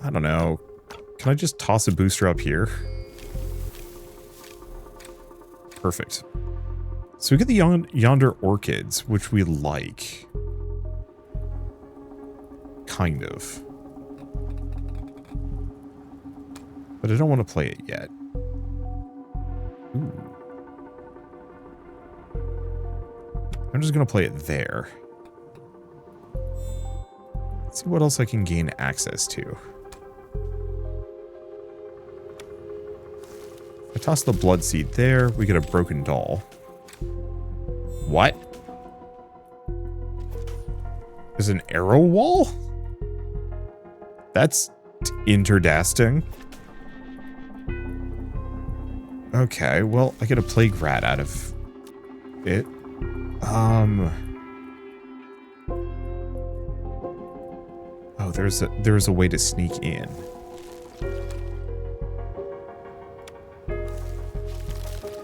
I don't know. Can I just toss a booster up here? Perfect. So we get the yonder orchids, which we like. Kind of. But I don't want to play it yet. Ooh. I'm just going to play it there. Let's see what else I can gain access to. I toss the blood seed there. We get a broken doll. What? There's an arrow wall? That's interdasting. Okay, well, I get a plague rat out of it. Oh, there's a way to sneak in.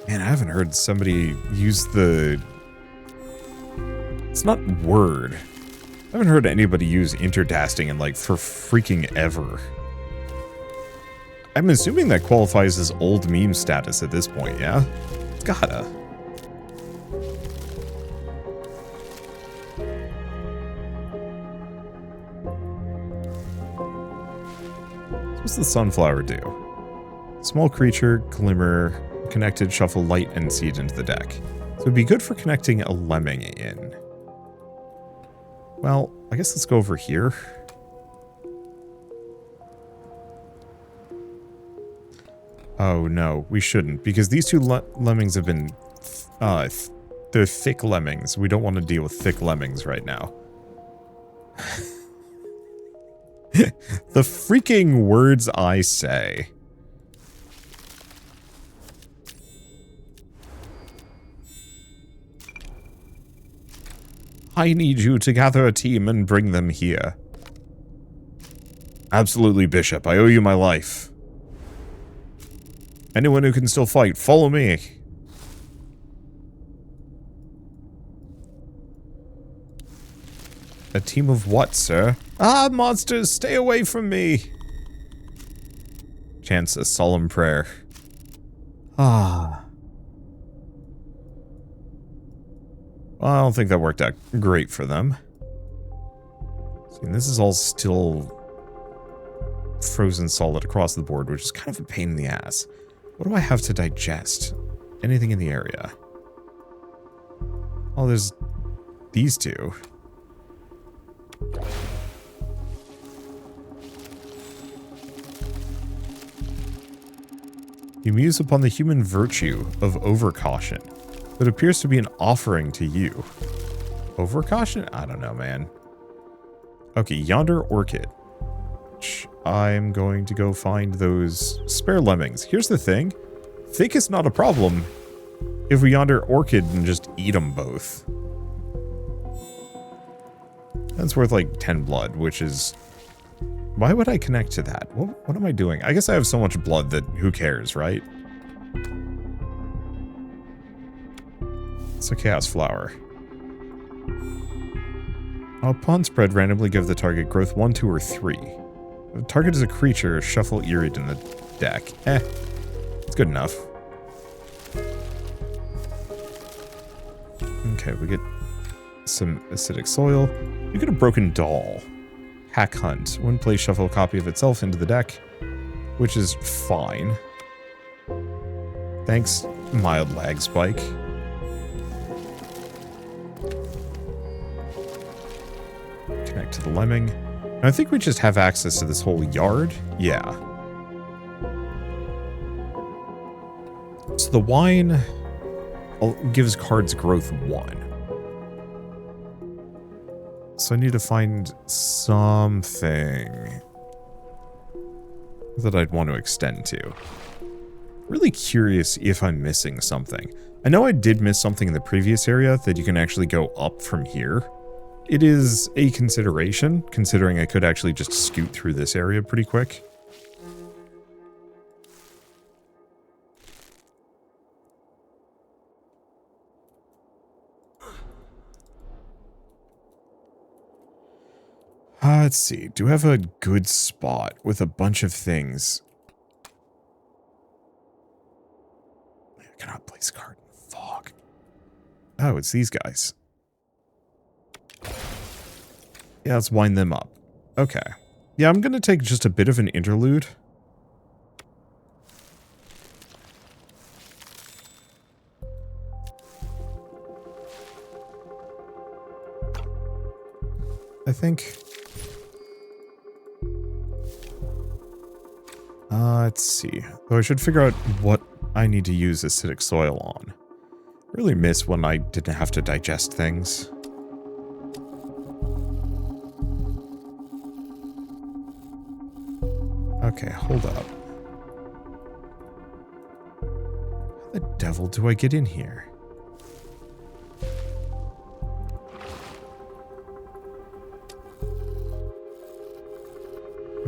Man, I haven't heard somebody use the... It's not word. I haven't heard anybody use interdasting in, like, for freaking ever. I'm assuming that qualifies as old meme status at this point, yeah? It's gotta. What's the sunflower do? Small creature, glimmer, connected, shuffle light and seed into the deck. So it'd be good for connecting a lemming in. Well, I guess let's go over here. Oh no, we shouldn't, because these two lemmings have been, they're thick lemmings. We don't want to deal with thick lemmings right now. The freaking words I say. I need you to gather a team and bring them here. Absolutely, Bishop. I owe you my life. Anyone who can still fight, follow me. A team of what, sir? Ah, monsters, stay away from me. Chants a solemn prayer. Ah. Well, I don't think that worked out great for them. See, this is all still frozen solid across the board, which is kind of a pain in the ass. What do I have to digest? Anything in the area? Oh, there's these two. You muse upon the human virtue of overcaution. That appears to be an offering to you. Overcaution? I don't know, man. Okay, yonder orchid. I'm going to go find those spare lemmings. Here's the thing. Thick is not a problem if we yonder orchid and just eat them both. That's worth like 10 blood, which is... Why would I connect to that? What am I doing? I guess I have so much blood that who cares, right? It's a chaos flower. Upon spread, randomly give the target growth 1, 2, or 3. If the target is a creature, shuffle Eerie in the deck. It's good enough. Okay, we get some acidic soil. You get a broken doll. Hack Hunt. When play, shuffle a copy of itself into the deck, which is fine. Thanks, mild lag spike. Connect to the lemming. And I think we just have access to this whole yard. Yeah. So the wine gives cards growth 1. So I need to find something that I'd want to extend to. Really curious if I'm missing something. I know I did miss something in the previous area that you can actually go up from here. It is a consideration, considering I could actually just scoot through this area pretty quick. Let's see. Do I have a good spot with a bunch of things? I cannot place card in fog. Oh, it's these guys. Yeah, let's wind them up. Okay. Yeah, I'm going to take just a bit of an interlude. I think. Let's see. Though I should figure out what I need to use acidic soil on. I really miss when I didn't have to digest things. Okay, hold up. How the devil do I get in here?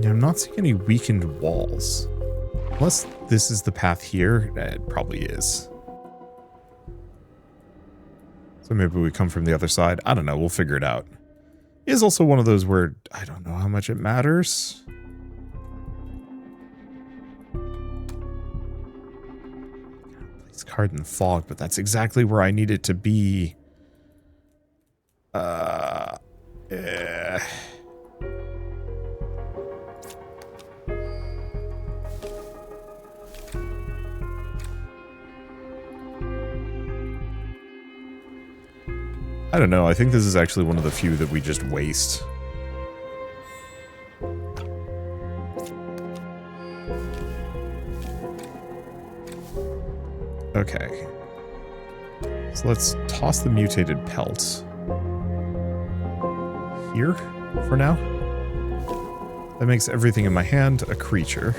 Yeah, I'm not seeing any weakened walls. Unless this is the path here, it probably is. So maybe we come from the other side. I don't know, we'll figure it out. It is also one of those where I don't know how much it matters. Place card in the fog, but that's exactly where I need it to be. I don't know, I think this is actually one of the few that we just waste. Okay. So let's toss the mutated pelts here for now. That makes everything in my hand a creature.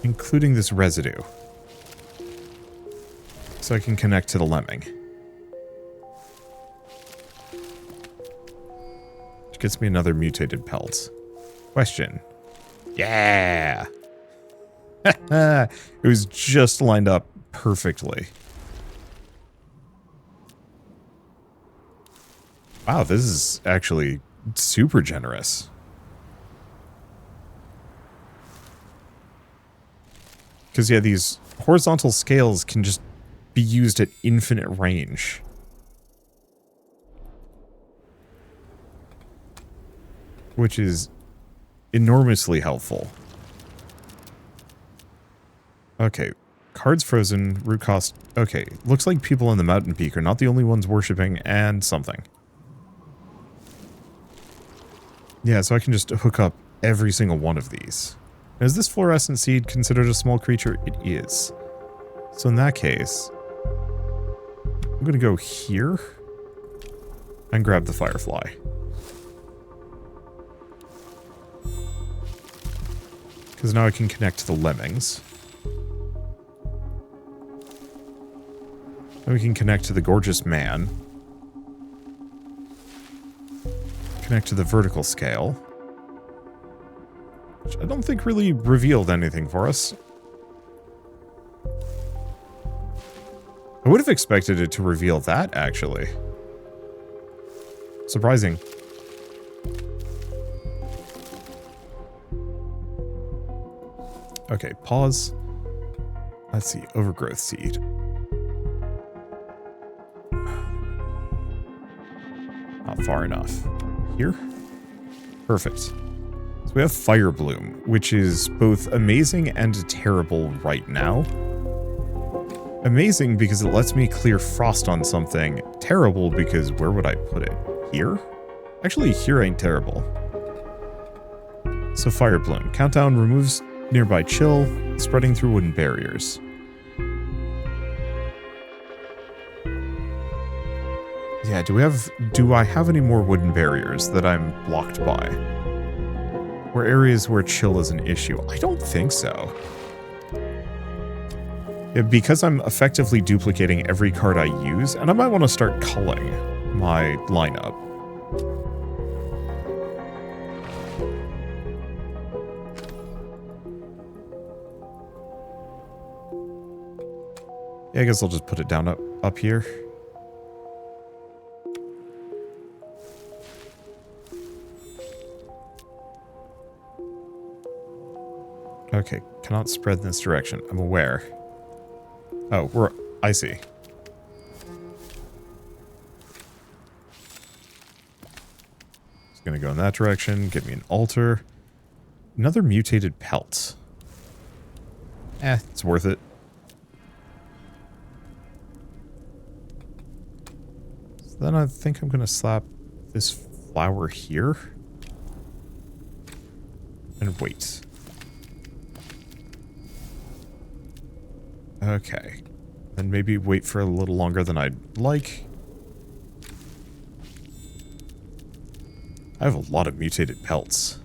Including this residue. So I can connect to the lemming. Which gets me another mutated pelt. Question. Yeah! It was just lined up perfectly. Wow, this is actually super generous. Because, yeah, these horizontal scales can just be used at infinite range. Which is enormously helpful. Okay, cards frozen, root cost. Okay, looks like people on the mountain peak are not the only ones worshipping, and something. Yeah, so I can just hook up every single one of these. Is this fluorescent seed considered a small creature? It is. So in that case, I'm going to go here and grab the firefly. Because now I can connect to the lemmings. Then we can connect to the gorgeous man. Connect to the vertical scale. Which I don't think really revealed anything for us. I would have expected it to reveal that, actually. Surprising. Okay, pause. Let's see, overgrowth seed. Not far enough. Here? Perfect. So we have Fire Bloom, which is both amazing and terrible right now. Amazing because it lets me clear frost on something. Terrible because where would I put it? Here? Actually, here ain't terrible. So Fire Bloom. Countdown removes nearby chill, spreading through wooden barriers. Yeah, do I have any more wooden barriers that I'm blocked by? Or areas where chill is an issue? I don't think so. Yeah, because I'm effectively duplicating every card I use, and I might want to start culling my lineup. Yeah, I guess I'll just put it down up here. Okay, cannot spread in this direction. I'm aware. Oh, I see. It's gonna go in that direction, get me an altar. Another mutated pelt. It's worth it. So then I think I'm gonna slap this flower here. And wait. Okay. Then maybe wait for a little longer than I'd like. I have a lot of mutated pelts.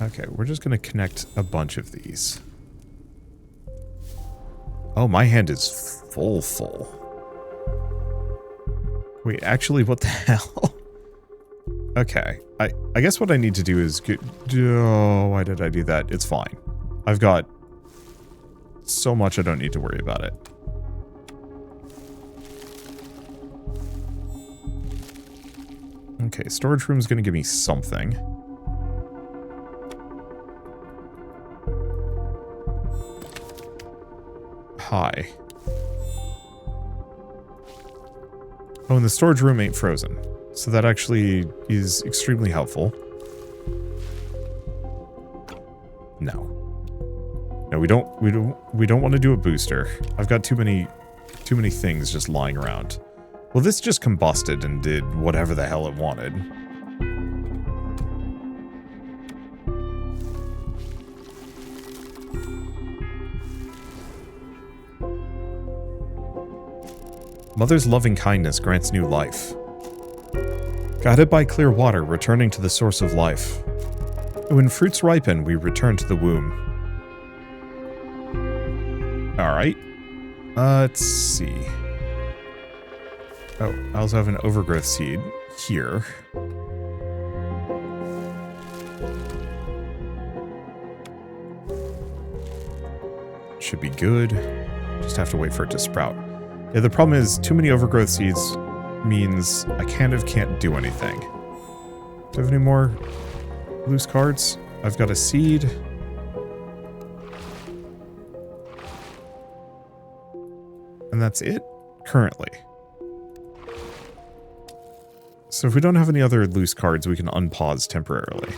Okay, we're just going to connect a bunch of these. Oh, my hand is full. Wait, actually, what the hell? Okay, I guess what I need to do is get... Oh, why did I do that? It's fine. I've got so much I don't need to worry about it. Okay, storage room is going to give me something. Hi. Oh, and the storage room ain't frozen. So that actually is extremely helpful. No. No, we don't want to do a booster. I've got too many things just lying around. Well, this just combusted and did whatever the hell it wanted. Mother's loving kindness grants new life. Guided by clear water, returning to the source of life. When fruits ripen, we return to the womb. Alright. Let's see. Oh, I also have an overgrowth seed here. Should be good. Just have to wait for it to sprout. Yeah, the problem is too many overgrowth seeds means I kind of can't do anything. Do I have any more loose cards? I've got a seed. And that's it, currently. So if we don't have any other loose cards, we can unpause temporarily.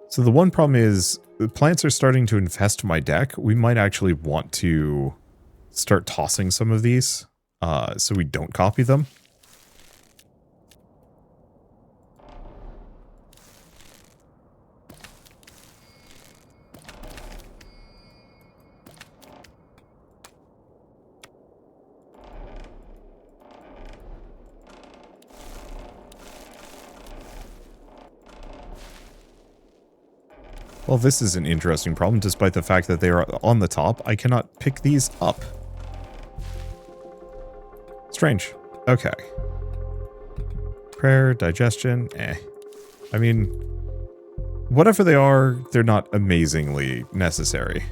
So the one problem is, the plants are starting to infest my deck. We might actually want to start tossing some of these, so we don't copy them. Well, this is an interesting problem, despite the fact that they are on the top. I cannot pick these up. Strange. Okay. Prayer, digestion, I mean, whatever they are, they're not amazingly necessary.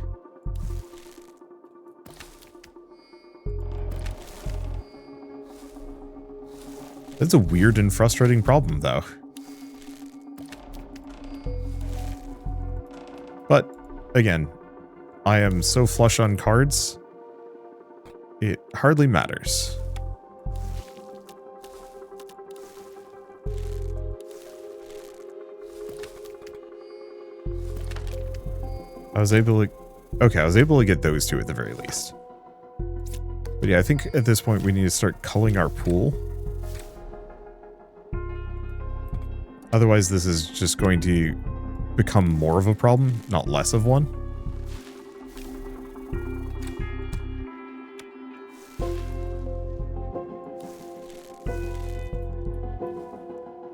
That's a weird and frustrating problem, though. But, again, I am so flush on cards, it hardly matters. I was able to get those two at the very least. But yeah, I think at this point we need to start culling our pool. Otherwise, this is just going to become more of a problem, not less of one.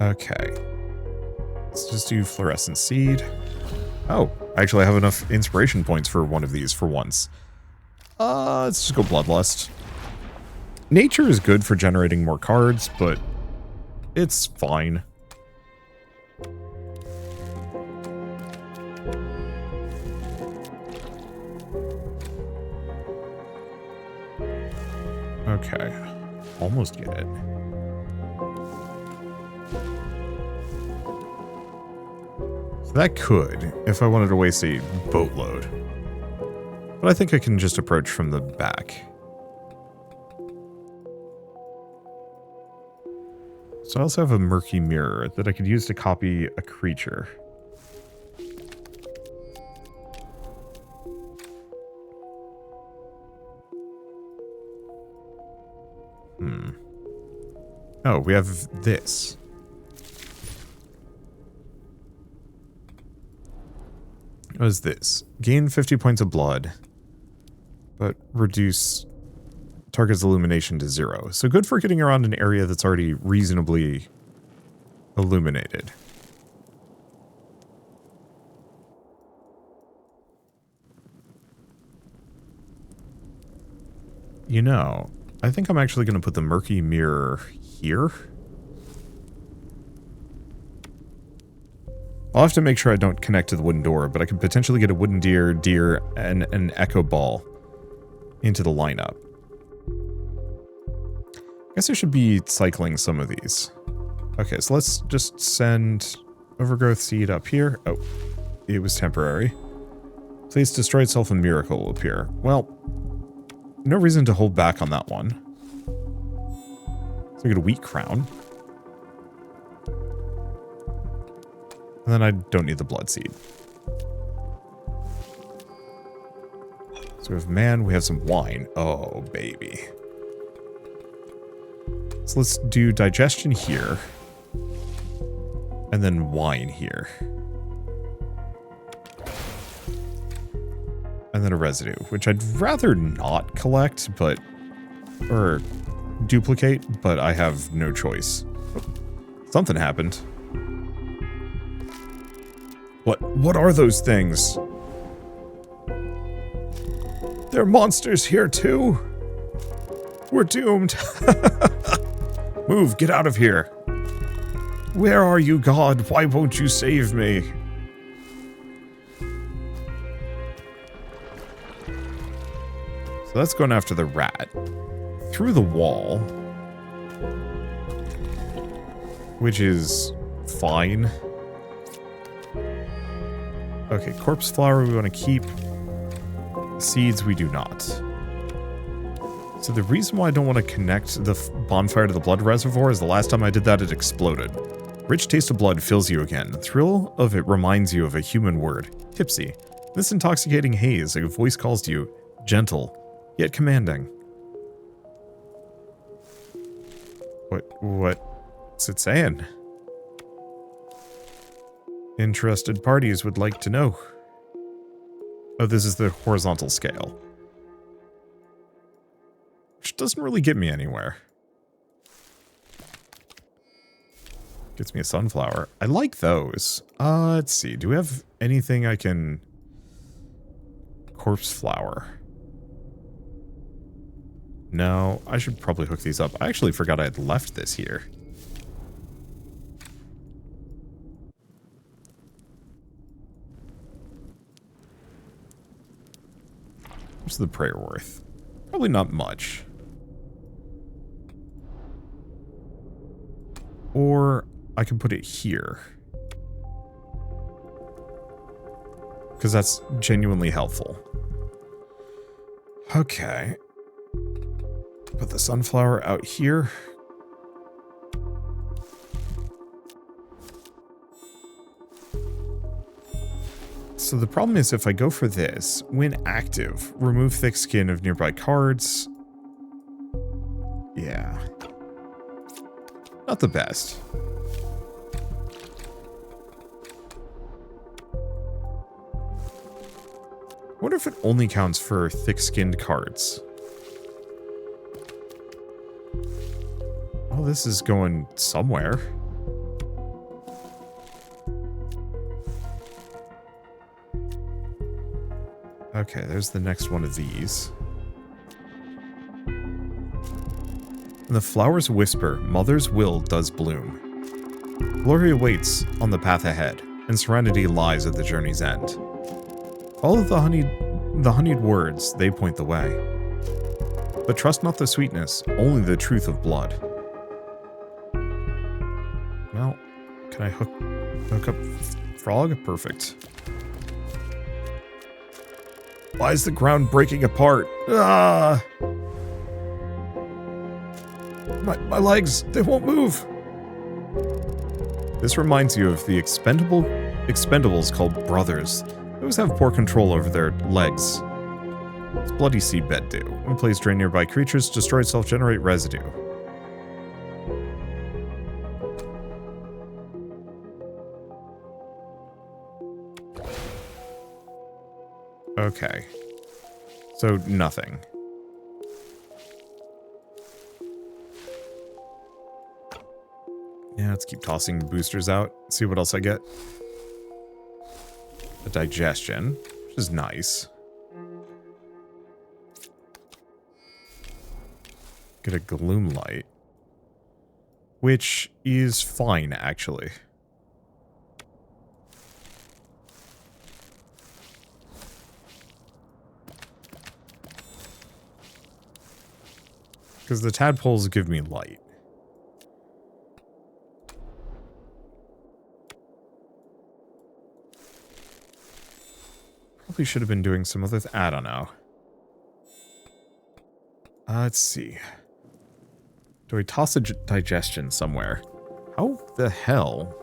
Okay. Let's just do fluorescent seed. Oh, I actually have enough inspiration points for one of these for once. Let's just go bloodlust. Nature is good for generating more cards, but it's fine. Okay. Almost get it. So that could, if I wanted to waste a boatload. But I think I can just approach from the back. So I also have a murky mirror that I could use to copy a creature. Oh, we have this. What is this? Gain 50 points of blood, but reduce target's illumination to 0. So good for getting around an area that's already reasonably illuminated. You know, I think I'm actually going to put the murky mirror here. I'll have to make sure I don't connect to the wooden door, but I could potentially get a wooden deer, and an echo ball into the lineup. I guess I should be cycling some of these. Okay, so let's just send overgrowth seed up here. Oh, it was temporary. Please destroy itself and miracle will appear. Well, no reason to hold back on that one. So we get a wheat crown. And then I don't need the blood seed. So we have man, we have some wine. Oh, baby. So let's do digestion here. And then wine here. And then a residue, which I'd rather not collect, but... or duplicate, but I have no choice. Oh, something happened. What are those things? There are monsters here too. We're doomed. Move, get out of here. Where are you, God? Why won't you save me? So that's going after the rat. Through the wall. Which is fine. Okay, corpse flower we want to keep. Seeds we do not. So the reason why I don't want to connect the bonfire to the blood reservoir is the last time I did that it exploded. Rich taste of blood fills you again. The thrill of it reminds you of a human word. Tipsy. This intoxicating haze, a voice calls to you. Gentle, yet commanding. What's it saying? Interested parties would like to know. Oh, this is the horizontal scale. Which doesn't really get me anywhere. Gets me a sunflower. I like those. Let's see. Do we have anything I can... Corpse flower. No, I should probably hook these up. I actually forgot I had left this here. What's the prayer worth? Probably not much. Or I can put it here. Because that's genuinely helpful. Okay. Put the sunflower out here. So the problem is if I go for this, when active, remove thick skin of nearby cards. Yeah. Not the best. I wonder if it only counts for thick-skinned cards. Oh, this is going somewhere. Okay, there's the next one of these. And the flowers whisper, mother's will does bloom. Glory awaits on the path ahead, and serenity lies at the journey's end. All of the honeyed words, they point the way. But trust not the sweetness, only the truth of blood. Well, can I hook up frog? Perfect. Why is the ground breaking apart? Ah! My legs, they won't move. This reminds you of the expendables called brothers. Those have poor control over their legs. What's bloody seedbed do? When placed drain nearby creatures, destroy self-generate residue. Okay. So, nothing. Yeah, let's keep tossing boosters out. See what else I get. A digestion, which is nice. Get a gloom light. Which is fine, actually. Because the tadpoles give me light. Probably should have been doing some other I don't know. Let's see. Do I toss a digestion somewhere? How the hell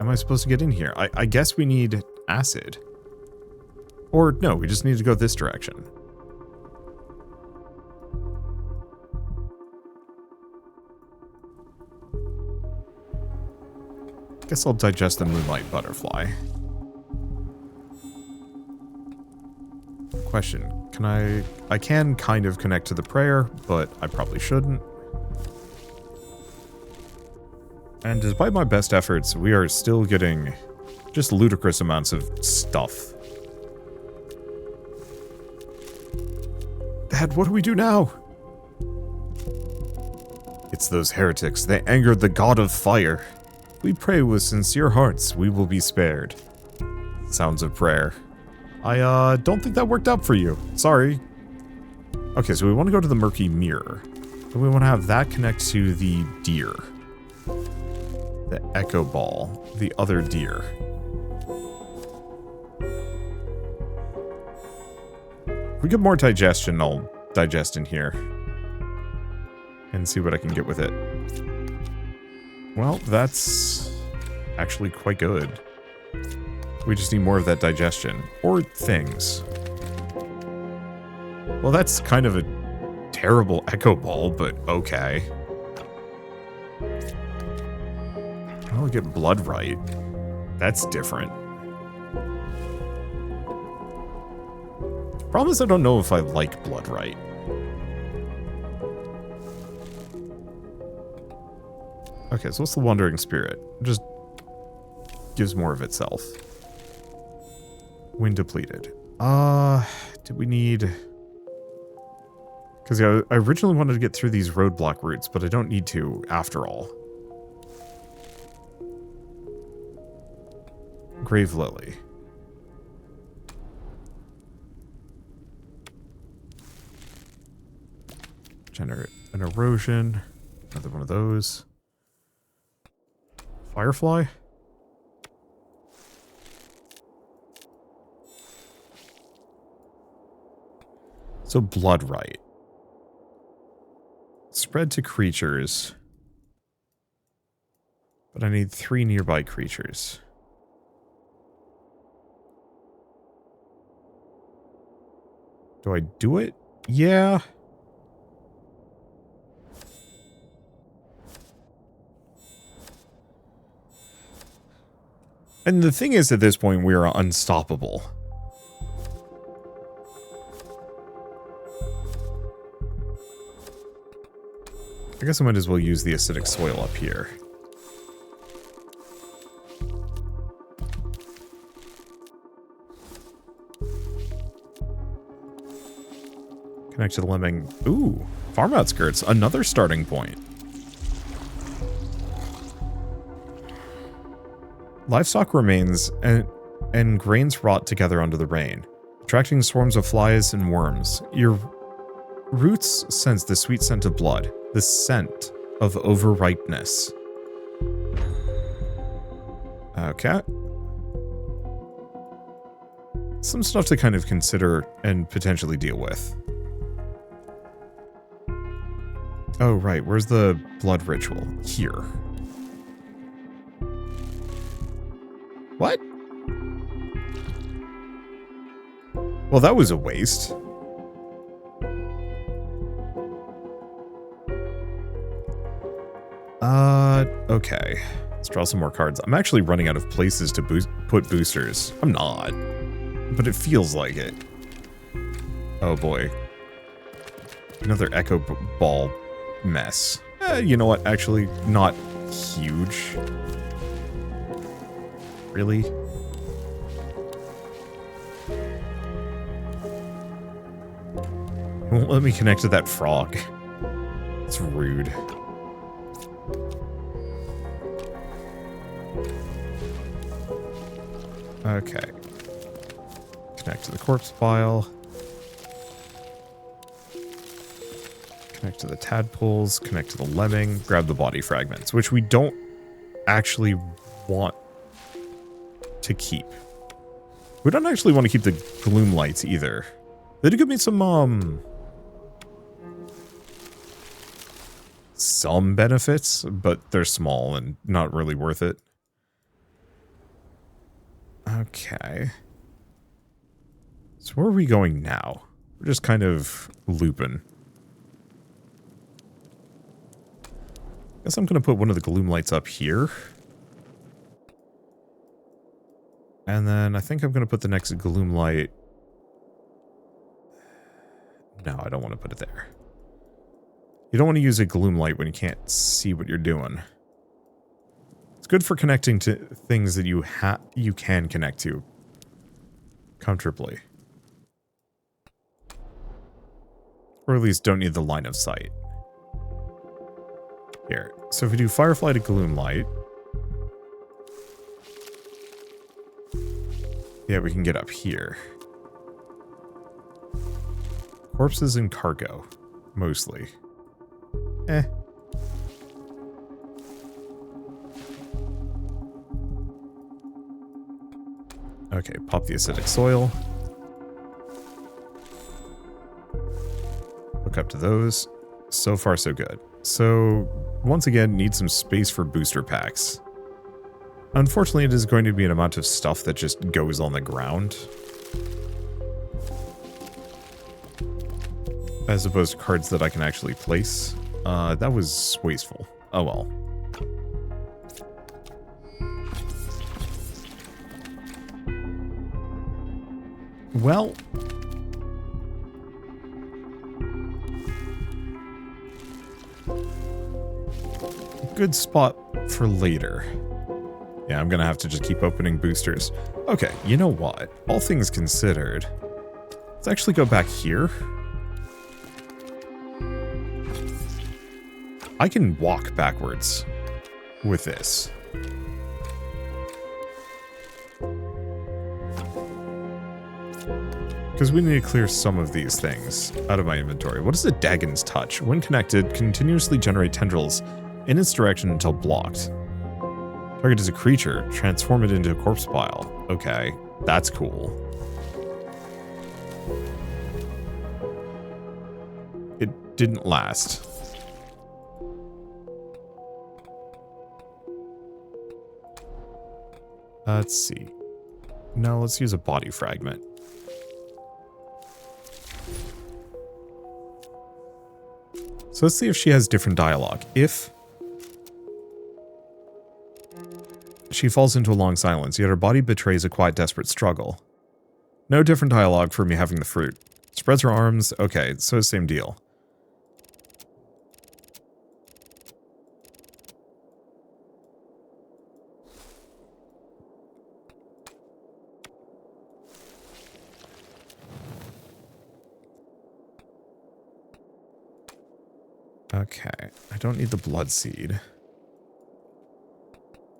am I supposed to get in here? I guess we need acid. Or no, we just need to go this direction. Guess I'll digest the moonlight butterfly. Question, can I can kind of connect to the prayer, but I probably shouldn't. And despite my best efforts, we are still getting just ludicrous amounts of stuff. Dad, what do we do now? It's those heretics. They angered the god of fire. We pray with sincere hearts, we will be spared. Sounds of prayer. I don't think that worked out for you. Sorry. Okay, so we want to go to the murky mirror. And we want to have that connect to the deer. The echo ball. The other deer. If we get more digestion, I'll digest in here. And see what I can get with it. Well, that's actually quite good. We just need more of that digestion. Or things. Well, that's kind of a terrible echo ball, but okay. I'll get blood right. That's different. Problem is I don't know if I like blood right. Okay, so what's the Wandering Spirit? Just gives more of itself. Wind depleted. Did we need... Because yeah, I originally wanted to get through these roadblock routes, but I don't need to, after all. Grave Lily. Generate an erosion. Another one of those. Firefly? So blood right. Spread to creatures. But I need 3 nearby creatures. Do I do it? Yeah. And the thing is, at this point, we are unstoppable. I guess I might as well use the acidic soil up here. Connect to the lemming. Ooh, farm outskirts. Another starting point. Livestock remains and grains rot together under the rain, attracting swarms of flies and worms. Your roots sense the sweet scent of blood, the scent of overripeness. Okay. Some stuff to kind of consider and potentially deal with. Oh, right. Where's the blood ritual? Here. What? Well, that was a waste. Okay. Let's draw some more cards. I'm actually running out of places to put boosters. I'm not. But it feels like it. Oh boy. Another echo ball mess. You know what? Actually, not huge. Really? Won't let me connect to that frog. It's rude. Okay. Connect to the corpse pile. Connect to the tadpoles. Connect to the lemming. Grab the body fragments, which we don't actually want to keep. We don't actually want to keep the gloom lights either. They did give me some benefits, but they're small and not really worth it. Okay. So where are we going now? We're just kind of looping. Guess I'm going to put one of the gloom lights up here. And then I think I'm going to put the next gloom light... No, I don't want to put it there. You don't want to use a gloom light when you can't see what you're doing. It's good for connecting to things that you can connect to comfortably. Or at least don't need the line of sight. Here. So if we do Firefly to Gloom Light. Yeah, we can get up here. Corpses and cargo. Mostly. Eh. Okay, pop the acidic soil. Hook up to those. So far, so good. So, once again, need some space for booster packs. Unfortunately, it is going to be an amount of stuff that just goes on the ground. As opposed to cards that I can actually place. That was wasteful. Oh well. Well... good spot for later. Yeah, I'm gonna have to just keep opening boosters. Okay, you know what? All things considered, let's actually go back here. I can walk backwards with this. Because we need to clear some of these things out of my inventory. What is the Dagon's Touch? When connected, continuously generate tendrils in its direction until blocked. Target is a creature. Transform it into a corpse pile. Okay, that's cool. It didn't last. Let's see. No, let's use a body fragment. So let's see if she has different dialogue. If she falls into a long silence, yet her body betrays a quiet, desperate struggle. No different dialogue for me having the fruit. Spreads her arms. Okay, so same deal. Okay, I don't need the blood seed.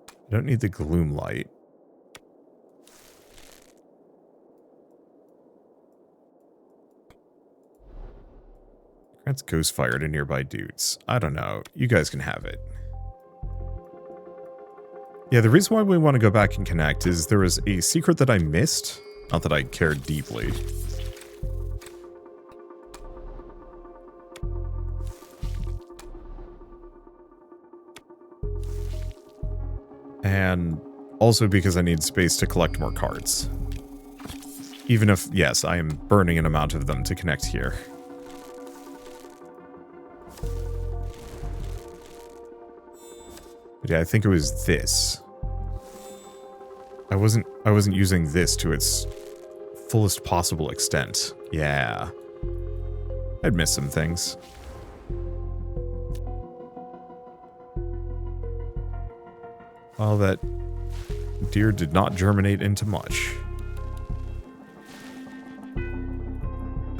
I don't need the gloom light. Grants ghost fire to nearby dudes. I don't know. You guys can have it. Yeah, the reason why we want to go back and connect is there was a secret that I missed. Not that I cared deeply. And also because I need space to collect more cards. Even if, yes, I am burning an amount of them to connect here. But yeah, I think it was this. I wasn't using this to its fullest possible extent. Yeah. I'd missed some things. Well, that deer did not germinate into much.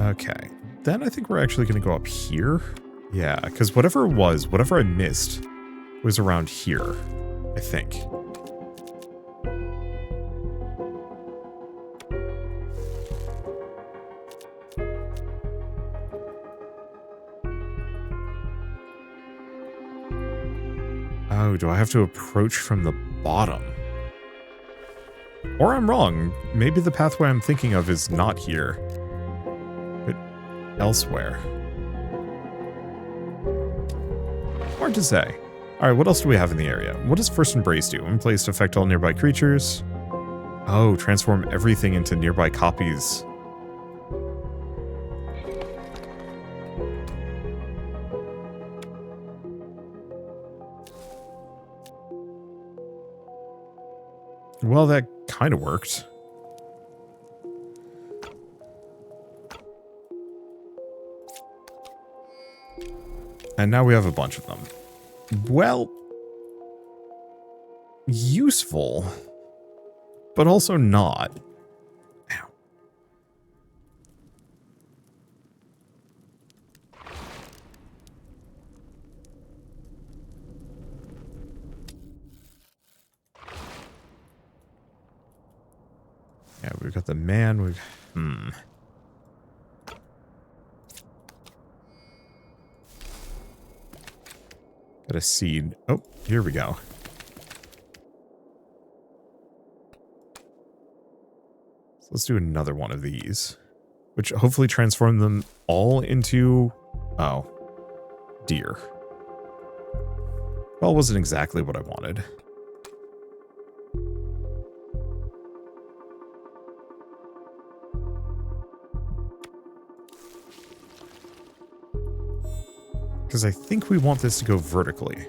Okay. Then I think we're actually going to go up here. Yeah, because whatever it was, whatever I missed was around here, I think. Oh, do I have to approach from the bottom? Or I'm wrong. Maybe the pathway I'm thinking of is not here, but elsewhere. Hard to say. Alright, what else do we have in the area? What does First Embrace do? When placed, affect all nearby creatures. Oh, transform everything into nearby copies. Well, that kind of worked. And now we have a bunch of them. Well, useful, but also not. Ow. Yeah, we've got the man, Got a seed. Oh, here we go. So let's do another one of these, which hopefully transform them all into, oh, deer. Well, wasn't exactly what I wanted. Because I think we want this to go vertically.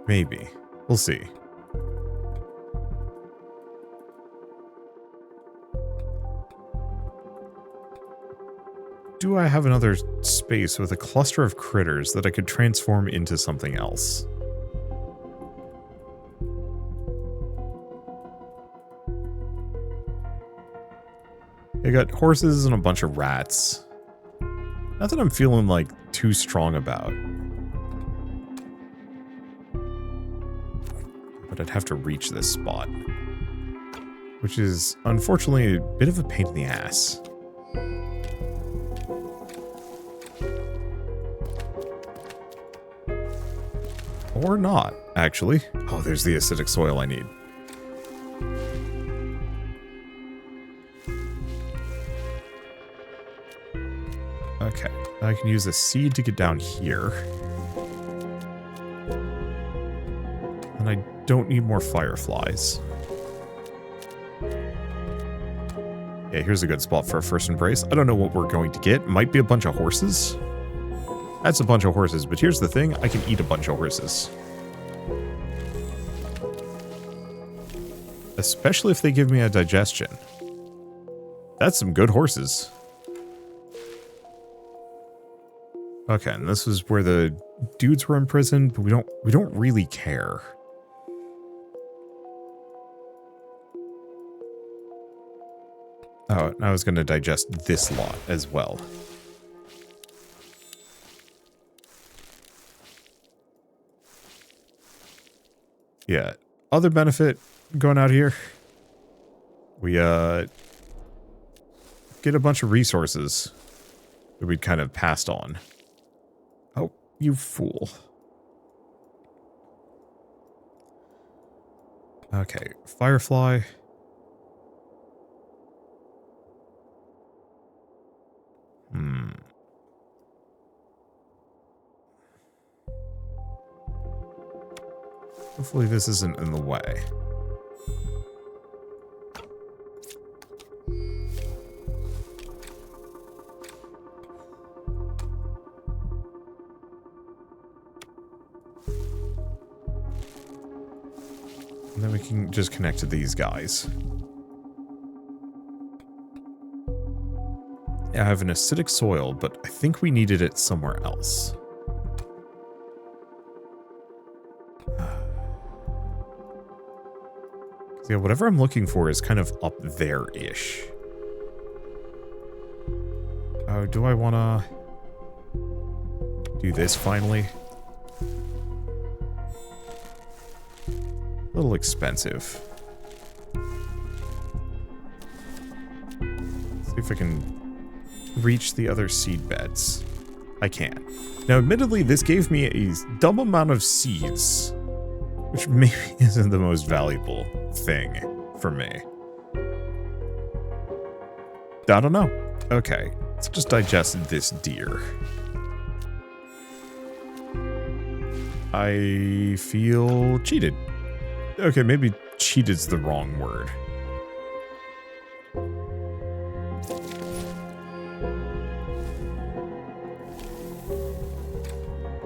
Maybe. We'll see. Do I have another space with a cluster of critters that I could transform into something else? I got horses and a bunch of rats. Not that I'm feeling, like, too strong about. But I'd have to reach this spot. Which is, unfortunately, a bit of a pain in the ass. Or not, actually. Oh, there's the acidic soil I need. Okay, I can use a seed to get down here. And I don't need more fireflies. Yeah, here's a good spot for a First Embrace. I don't know what we're going to get. Might be a bunch of horses. That's a bunch of horses, but here's the thing. I can eat a bunch of horses. Especially if they give me a digestion. That's some good horses. Okay, and this is where the dudes were imprisoned, but we don't really care. Oh, I was going to digest this lot as well. Yeah. Other benefit going out here. We, get a bunch of resources that we'd kind of passed on. Oh, you fool. Okay, Firefly. Hopefully this isn't in the way. And then we can just connect to these guys. I have an acidic soil, but I think we needed it somewhere else. Yeah, whatever I'm looking for is kind of up there-ish. Oh, do I want to do this finally? A little expensive. See if I can reach the other seed beds. I can. Now, admittedly, this gave me a dumb amount of seeds, which maybe isn't the most valuable thing for me. I don't know. Okay, let's just digest this deer. I feel cheated. Okay, maybe cheated's the wrong word.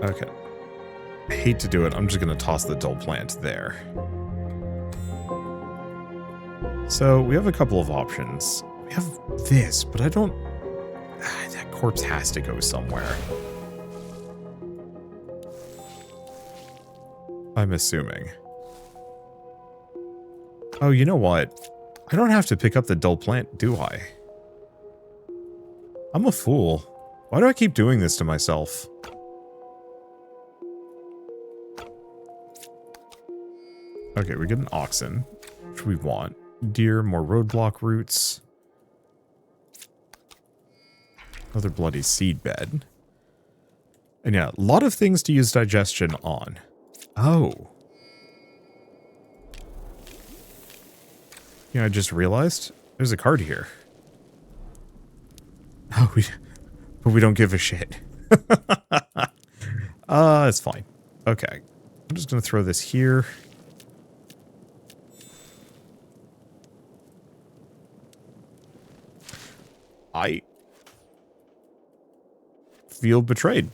Okay. I hate to do it. I'm just going to toss the dull plant there. So we have a couple of options. We have this, but I don't... that corpse has to go somewhere. I'm assuming. Oh, you know what? I don't have to pick up the dull plant, do I? I'm a fool. Why do I keep doing this to myself? Okay, we get an oxen, which we want. Deer, more roadblock roots. Another bloody seed bed. And yeah, a lot of things to use digestion on. Oh. Yeah, I just realized there's a card here. Oh, but we don't give a shit. It's fine. Okay. I'm just gonna throw this here. I feel betrayed.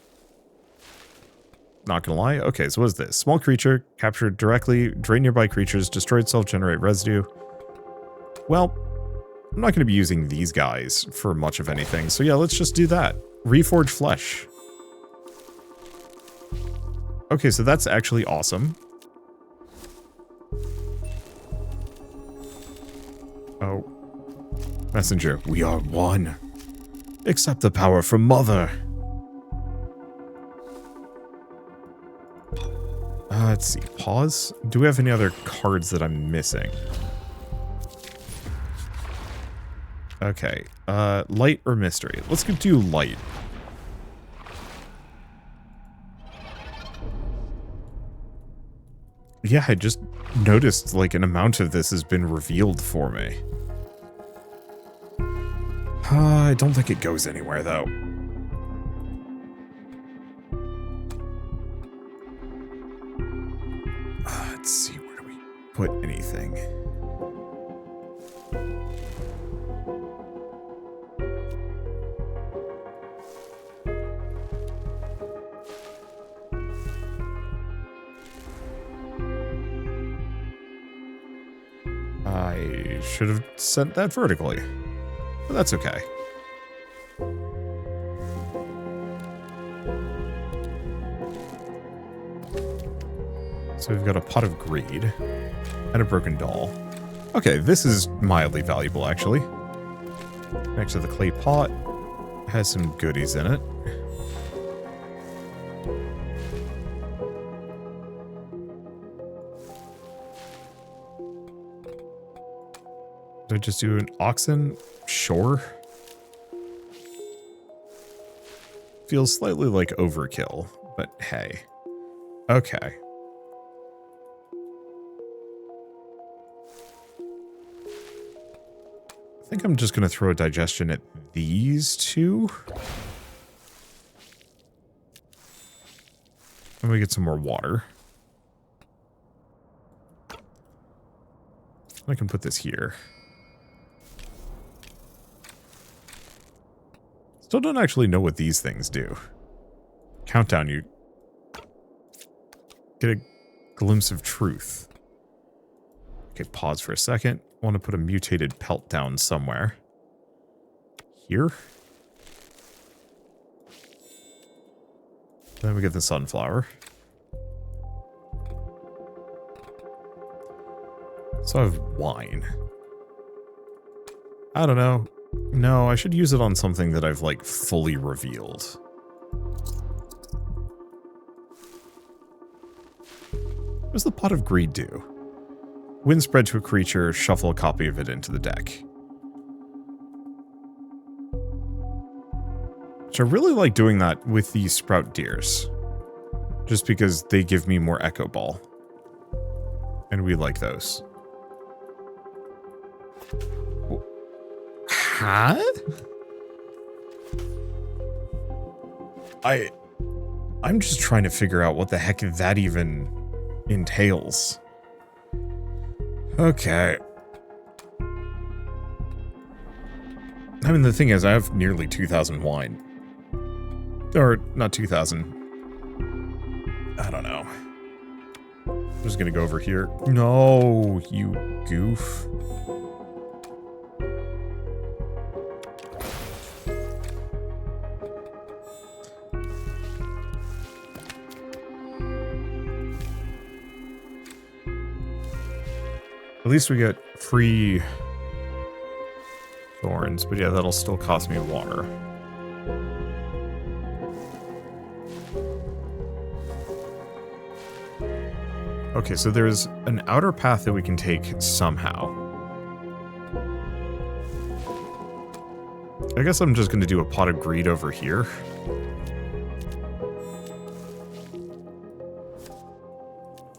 Not gonna lie. Okay, so what is this? Small creature, captured directly, drain nearby creatures, destroyed self-generate residue. Well, I'm not gonna be using these guys for much of anything, so yeah, let's just do that. Reforge flesh. Okay, so that's actually awesome. Oh. Messenger, we are one. Accept the power from Mother. Let's see. Pause. Do we have any other cards that I'm missing? Okay. Light or mystery? Let's do light. Yeah, I just noticed like an amount of this has been revealed for me. I don't think it goes anywhere, though. Let's see, where do we put anything? I should have sent that vertically. But that's okay. So we've got a pot of greed and a broken doll. Okay, this is mildly valuable, actually. Next to the clay pot. Has some goodies in it. Did I just do an oxen? Sure. Feels slightly like overkill, but hey. Okay. I think I'm just going to throw a digestion at these two. And we get some more water. I can put this here. Still don't actually know what these things do. Countdown, you get a glimpse of truth. Okay, pause for a second. I want to put a mutated pelt down somewhere. Here. Then we get the sunflower. So I have wine. I don't know. No, I should use it on something that I've, like, fully revealed. What does the Pot of Greed do? Wind spread to a creature, shuffle a copy of it into the deck. Which I really like doing that with the Sprout Deers. Just because they give me more Echo Ball. And we like those. Huh? I'm just trying to figure out what the heck that even entails. Okay. I mean, the thing is, I have nearly 2,000 wine. Or, not 2,000. I don't know. I'm just gonna go over here. No, you goof. At least we get free thorns, but yeah, that'll still cost me water. Okay, so there's an outer path that we can take somehow. I guess I'm just going to do a Pot of Greed over here.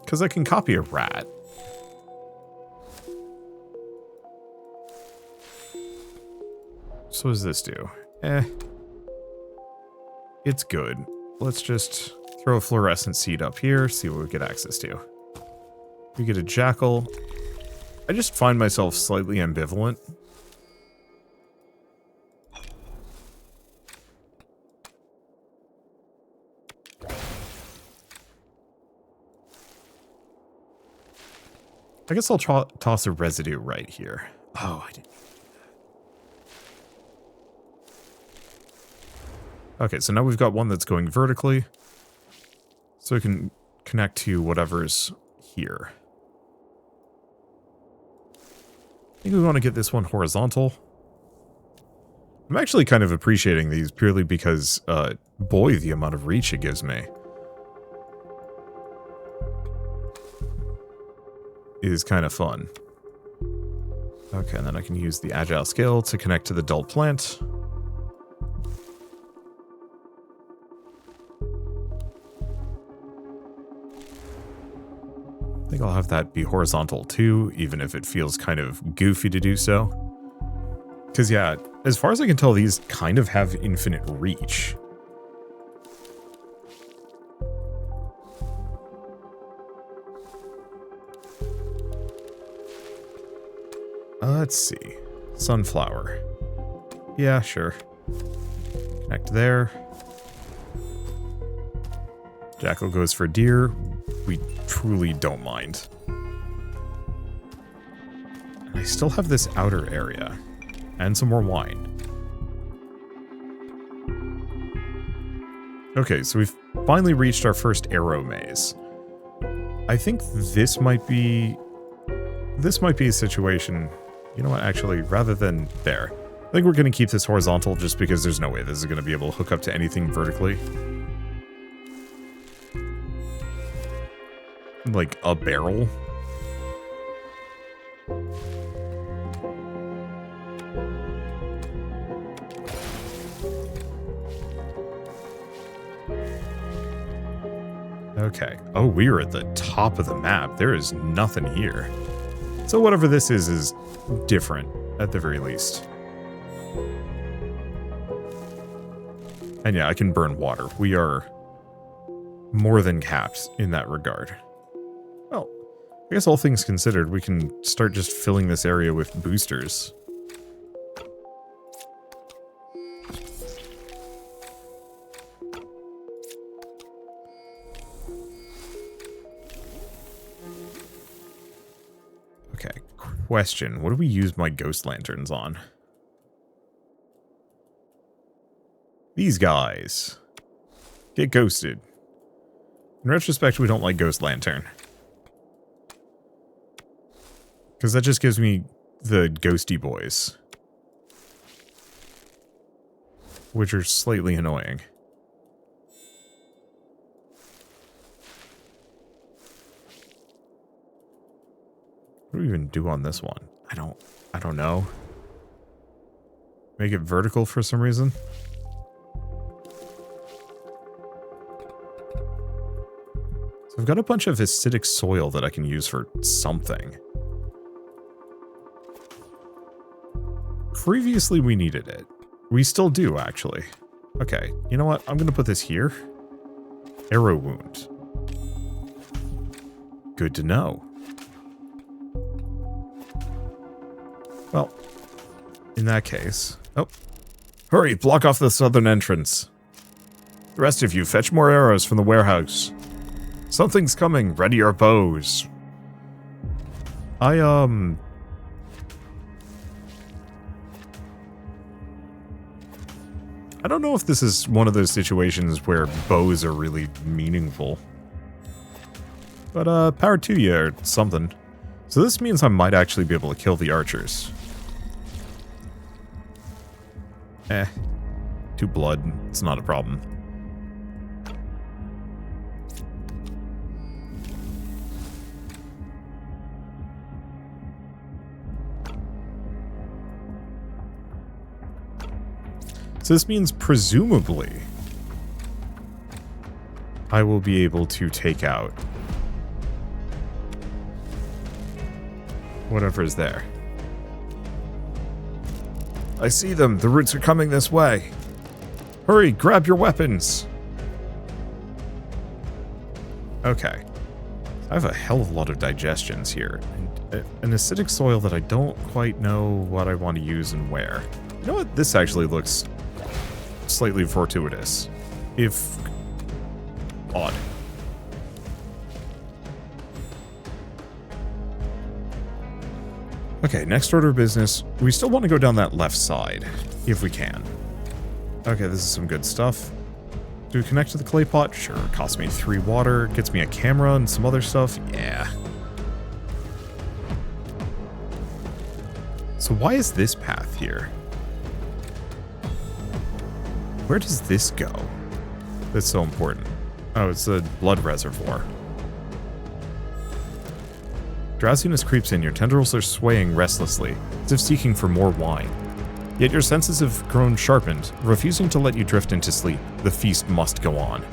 Because I can copy a rat. So what does this do? It's good. Let's just throw a fluorescent seed up here, see what we get access to. We get a jackal. I just find myself slightly ambivalent. I guess I'll toss a residue right here. Oh, I didn't. Okay, so now we've got one that's going vertically. So we can connect to whatever's here. I think we want to get this one horizontal. I'm actually kind of appreciating these purely because, boy, the amount of reach it gives me is kind of fun. Okay, and then I can use the agile scale to connect to the dull plant. I think I'll have that be horizontal too, even if it feels kind of goofy to do so. Because yeah, as far as I can tell, these kind of have infinite reach. Let's see. Sunflower. Yeah, sure. Connect there. Jackal goes for deer. We truly don't mind. And I still have this outer area. And some more wine. Okay, so we've finally reached our first arrow maze. I think this might be a situation... You know what, actually, rather than there. I think we're going to keep this horizontal just because there's no way this is going to be able to hook up to anything vertically. Like a barrel. Okay. Oh, we are at the top of the map. There is nothing here. So whatever this is different, at the very least. And yeah, I can burn water. We are more than capped in that regard. Well, I guess all things considered, we can start just filling this area with boosters. Okay, question. What do we use my ghost lanterns on? These guys. Get ghosted. In retrospect, we don't like ghost lantern. Because that just gives me the ghosty boys. Which are slightly annoying. What do we even do on this one? I don't know. Make it vertical for some reason. So I've got a bunch of acidic soil that I can use for something. Previously we needed it. We still do, actually. Okay, you know what? I'm gonna put this here. Arrow wound. Good to know. Well, in that case... Oh. Hurry, block off the southern entrance. The rest of you, fetch more arrows from the warehouse. Something's coming, ready your bows. I don't know if this is one of those situations where bows are really meaningful. But, power to you or something. So this means I might actually be able to kill the archers. 2 blood, it's not a problem. So this means, presumably, I will be able to take out whatever is there. I see them. The roots are coming this way. Hurry, grab your weapons. Okay. I have a hell of a lot of digestions here. And an acidic soil that I don't quite know what I want to use and where. You know what? This actually looks slightly fortuitous, if odd. Okay, next order of business. We still want to go down that left side, if we can. Okay, this is some good stuff. Do we connect to the clay pot? Sure, it costs me 3 water, gets me a camera and some other stuff. Yeah. So why is this path here? Where does this go? That's so important. Oh, it's a blood reservoir. Drowsiness creeps in, your tendrils are swaying restlessly, as if seeking for more wine. Yet your senses have grown sharpened, refusing to let you drift into sleep. The feast must go on.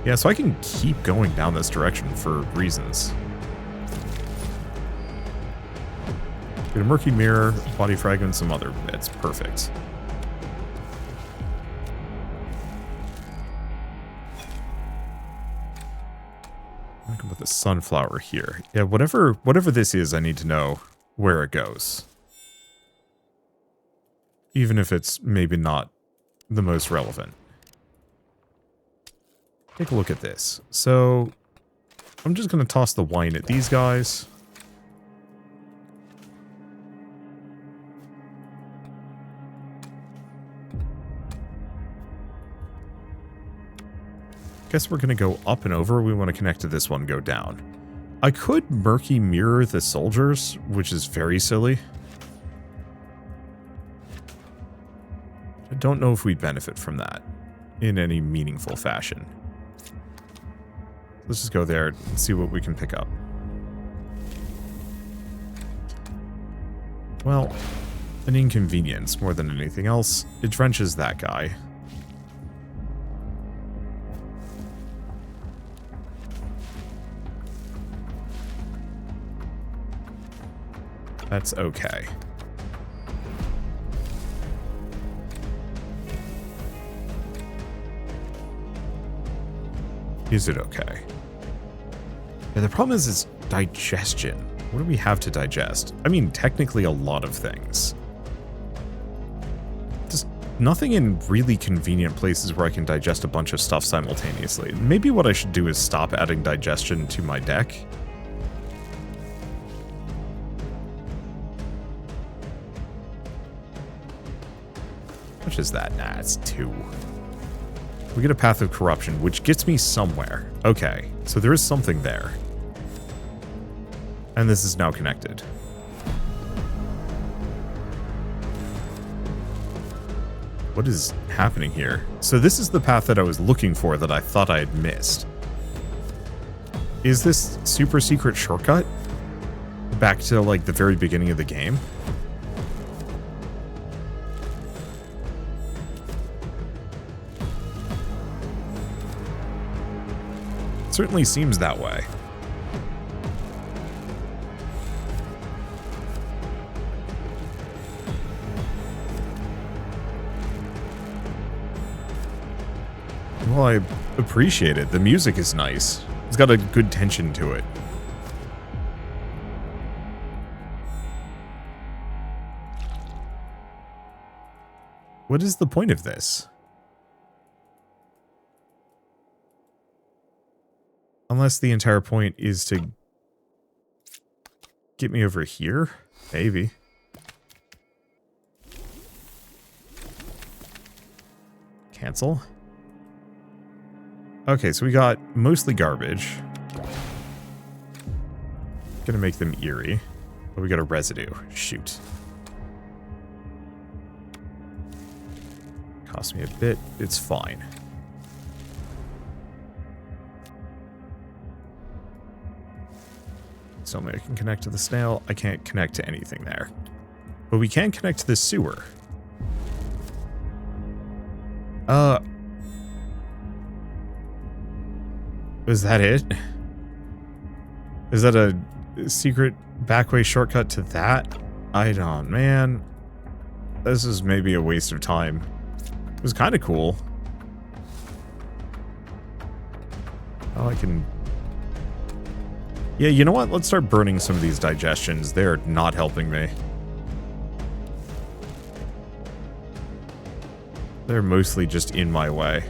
Yeah, so I can keep going down this direction for reasons. Get a murky mirror, body fragment, some other bits. Perfect. I can put the sunflower here. Yeah, whatever this is, I need to know where it goes. Even if it's maybe not the most relevant. Take a look at this. So, I'm just going to toss the wine at these guys. Guess we're going to go up and over. We want to connect to this one, go down. I could murky mirror the soldiers, which is very silly. don't know if we benefit from that in any meaningful fashion. Let's just go there and see what we can pick up. Well, an inconvenience more than anything else. It drenches that guy. That's okay. Is it okay? Yeah, the problem is digestion. What do we have to digest? I mean, technically a lot of things. Just nothing in really convenient places where I can digest a bunch of stuff simultaneously. Maybe what I should do is stop adding digestion to my deck. How much is that? Nah, it's 2. We get a Path of Corruption, which gets me somewhere. Okay, so there is something there. And this is now connected. What is happening here? So this is the path that I was looking for that I thought I had missed. Is this super secret shortcut? Back to, like, the very beginning of the game? It certainly seems that way. Well, I appreciate it. The music is nice. It's got a good tension to it. What is the point of this? Unless the entire point is to get me over here? Maybe. Cancel. Okay, so we got mostly garbage. Gonna make them eerie. But we got a residue. Shoot. Cost me a bit. It's fine. So I can connect to the snail. I can't connect to anything there. But we can connect to the sewer. Is that it? Is that a secret backway shortcut to that? I don't, man. This is maybe a waste of time. It was kind of cool. Oh, I can... Yeah, you know what? Let's start burning some of these digestions. They're not helping me. They're mostly just in my way.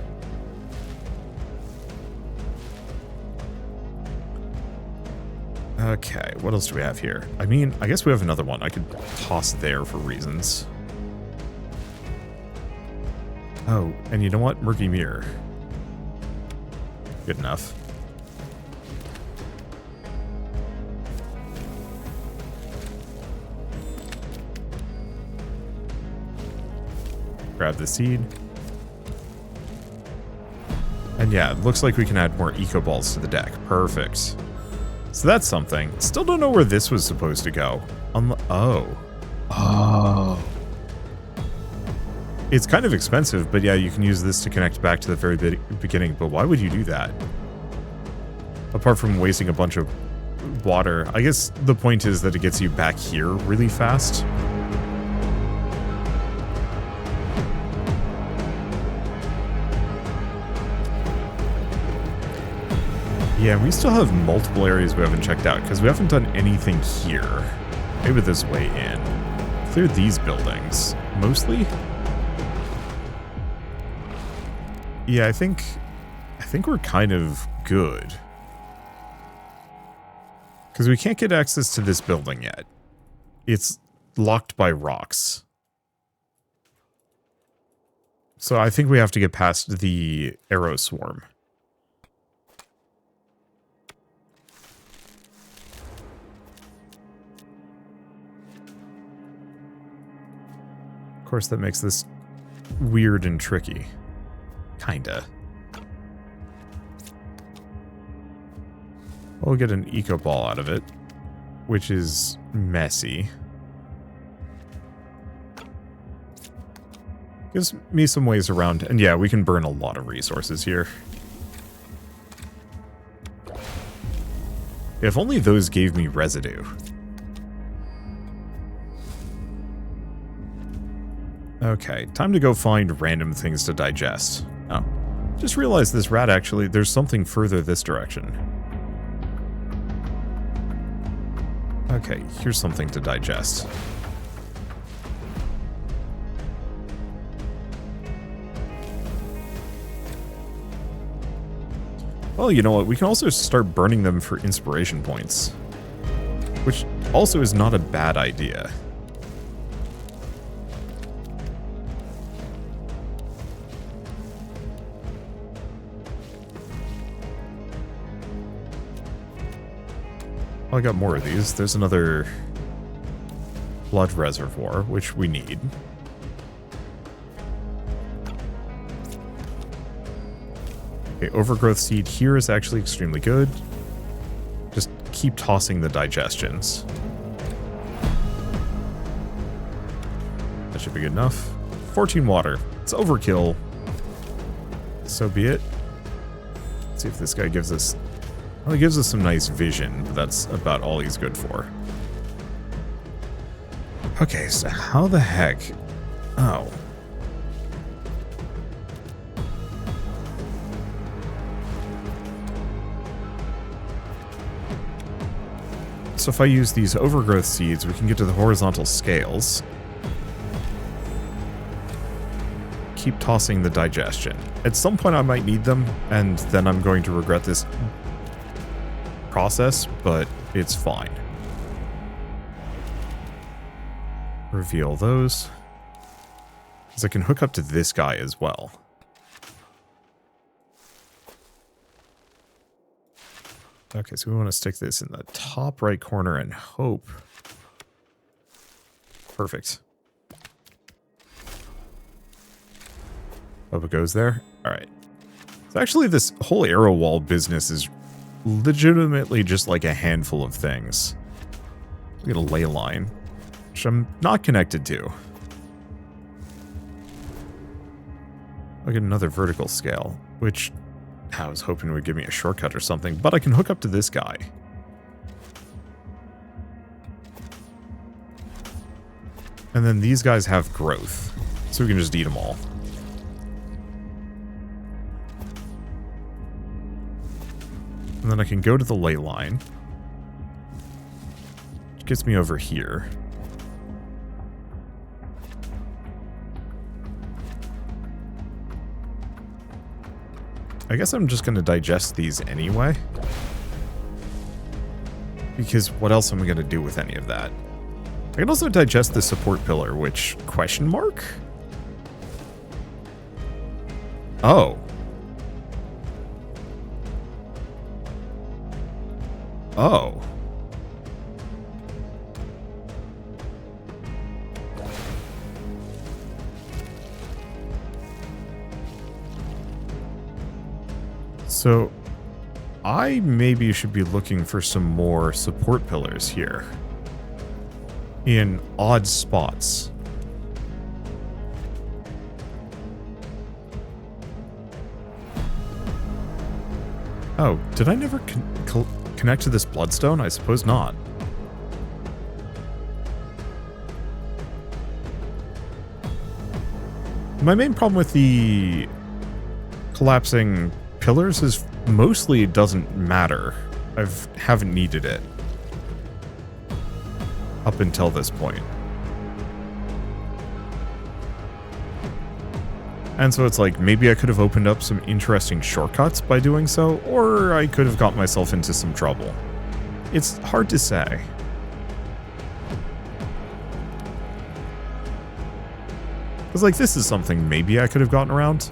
Okay, what else do we have here? I mean, I guess we have another one I could toss there for reasons. Oh, and you know what? Murky Mirror. Good enough. Grab the seed. And yeah, it looks like we can add more eco balls to the deck. Perfect. So that's something. Still don't know where this was supposed to go. Oh. It's kind of expensive, but yeah, you can use this to connect back to the very beginning. But why would you do that? Apart from wasting a bunch of water. I guess the point is that it gets you back here really fast. Yeah, we still have multiple areas we haven't checked out, because we haven't done anything here. Maybe this way in. Clear these buildings. Mostly? Yeah, I think we're kind of good. Because we can't get access to this building yet. It's locked by rocks. So I think we have to get past the arrow swarm. Of course, that makes this weird and tricky. Kinda. We'll get an eco ball out of it, which is messy. Gives me some ways around, and yeah, we can burn a lot of resources here. If only those gave me residue. Okay, time to go find random things to digest. Oh, just realized this rat actually, there's something further this direction. Okay, here's something to digest. Well, you know what? We can also start burning them for inspiration points. Which also is not a bad idea. Oh, I got more of these. There's another blood reservoir, which we need. Okay, overgrowth seed here is actually extremely good. Just keep tossing the digestions. That should be good enough. 14 water. It's overkill. So be it. Let's see if this guy gives us... Well, he gives us some nice vision, but that's about all he's good for. Okay, so how the heck... Oh... So if I use these overgrowth seeds, we can get to the horizontal scales. Keep tossing the digestion. At some point I might need them, and then I'm going to regret this process, but it's fine. Reveal those. Because I can hook up to this guy as well. Okay, so we want to stick this in the top right corner and hope. Perfect. Hope it goes there. All right. So actually, this whole arrow wall business is legitimately just like a handful of things. We get a ley line, which I'm not connected to. I get another vertical scale, which... I was hoping it would give me a shortcut or something, but I can hook up to this guy. And then these guys have growth, so we can just eat them all. And then I can go to the ley line, which gets me over here. I guess I'm just going to digest these anyway. Because what else am I going to do with any of that? I can also digest the support pillar, which... Question mark? Oh. Oh. So, I maybe should be looking for some more support pillars here. In odd spots. Oh, did I never connect to this bloodstone? I suppose not. My main problem with the collapsing pillars is mostly it doesn't matter. I haven't needed it up until this point. And so it's like, maybe I could have opened up some interesting shortcuts by doing so, or I could have got myself into some trouble. It's hard to say. Because, like, this is something maybe I could have gotten around.